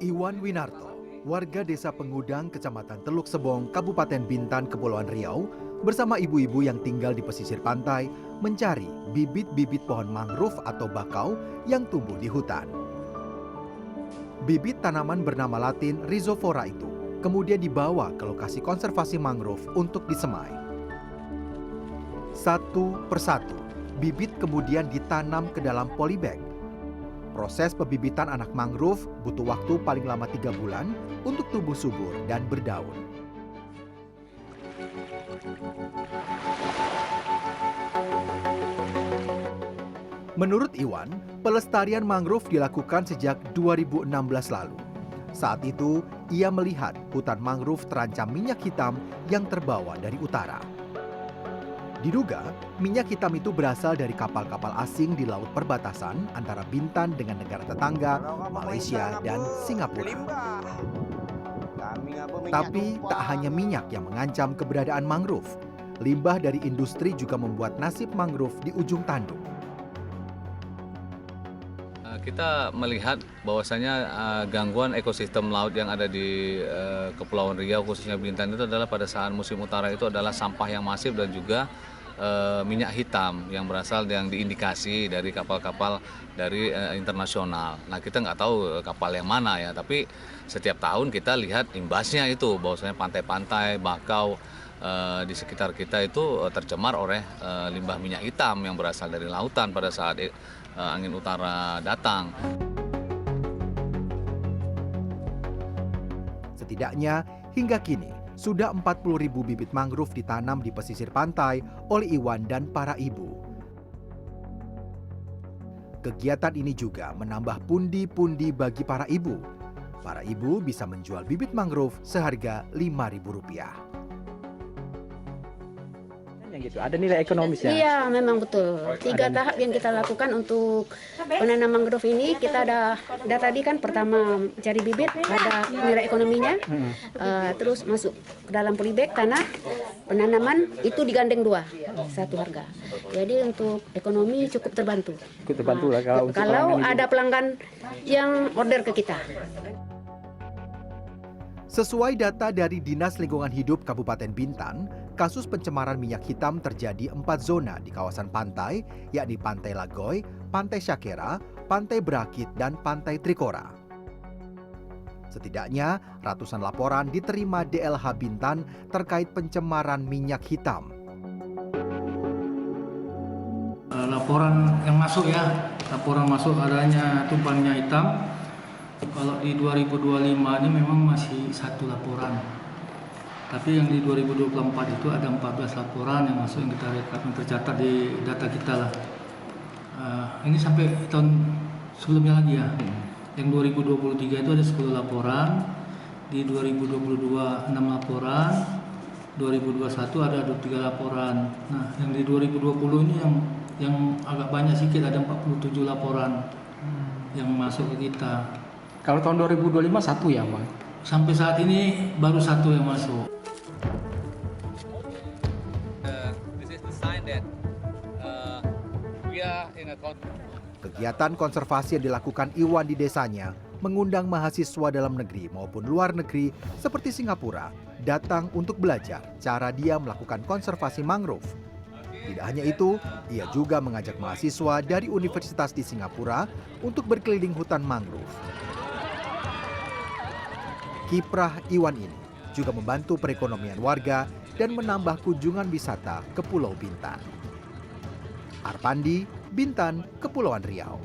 Iwan Winarto, warga Desa Pengudang, Kecamatan Teluk Sebong, Kabupaten Bintan, Kepulauan Riau, bersama ibu-ibu yang tinggal di pesisir pantai, mencari bibit-bibit pohon mangrove atau bakau yang tumbuh di hutan. Bibit tanaman bernama Latin Rhizophyra itu kemudian dibawa ke lokasi konservasi mangrove untuk disemai. Satu persatu, bibit kemudian ditanam ke dalam polybag. Proses pembibitan anak mangrove butuh waktu paling lama 3 bulan untuk tumbuh subur dan berdaun. Menurut Iwan, pelestarian mangrove dilakukan sejak 2016 lalu. Saat itu, ia melihat hutan mangrove terancam minyak hitam yang terbawa dari utara. Diduga, minyak hitam itu berasal dari kapal-kapal asing di laut perbatasan antara Bintan dengan negara tetangga, Malaysia dan Singapura. Tapi tak hanya minyak yang mengancam keberadaan mangrove. Limbah dari industri juga membuat nasib mangrove di ujung tanduk. Kita melihat bahwasanya gangguan ekosistem laut yang ada di Kepulauan Riau, khususnya Bintan, itu adalah pada saat musim utara itu adalah sampah yang masif dan juga minyak hitam yang berasal yang diindikasi dari kapal-kapal dari internasional. Nah, kita nggak tahu kapal yang mana ya, tapi setiap tahun kita lihat imbasnya itu bahwasanya pantai-pantai, bakau di sekitar kita itu tercemar oleh limbah minyak hitam yang berasal dari lautan pada saat angin utara datang. Setidaknya hingga kini sudah 40.000 bibit mangrove ditanam di pesisir pantai oleh Iwan dan para ibu. Kegiatan ini juga menambah pundi-pundi bagi para ibu. Para ibu bisa menjual bibit mangrove seharga Rp5.000. Gitu. Ada nilai ekonomis ya? Iya, memang betul. 3 tahap yang kita lakukan untuk penanaman mangrove ini. Kita ada tadi kan pertama cari bibit, ada nilai ekonominya, terus masuk ke dalam polybag tanah, penanaman itu digandeng 2, satu harga. Jadi untuk ekonomi cukup terbantu. Cukup terbantu lah kalau ada pelanggan yang order ke kita. Sesuai data dari Dinas Lingkungan Hidup Kabupaten Bintan, kasus pencemaran minyak hitam terjadi 4 zona di kawasan pantai, yakni Pantai Lagoy, Pantai Syakera, Pantai Berakit, dan Pantai Trikora. Setidaknya, ratusan laporan diterima DLH Bintan terkait pencemaran minyak hitam. Laporan yang masuk ya, laporan masuk adanya tumpahan minyak hitam. Kalau di 2025 ini memang masih 1 laporan. Tapi yang di 2024 itu ada 14 laporan yang masuk, yang kita rekap, yang tercatat di data kita lah. Ini sampai tahun sebelumnya lagi ya. Yang 2023 itu ada 10 laporan, di 2022 6 laporan, 2021 ada 23 laporan. Nah, yang di 2020 ini yang agak banyak sedikit, ada 47 laporan yang masuk ke kita. Kalau tahun 2025 1 ya, Bang? Sampai saat ini baru 1 yang masuk. Kegiatan konservasi yang dilakukan Iwan di desanya mengundang mahasiswa dalam negeri maupun luar negeri seperti Singapura datang untuk belajar cara dia melakukan konservasi mangrove. Tidak hanya itu, ia juga mengajak mahasiswa dari universitas di Singapura untuk berkeliling hutan mangrove. Kiprah Iwan ini juga membantu perekonomian warga dan menambah kunjungan wisata ke Pulau Bintan. Arpandi, Bintan, Kepulauan Riau.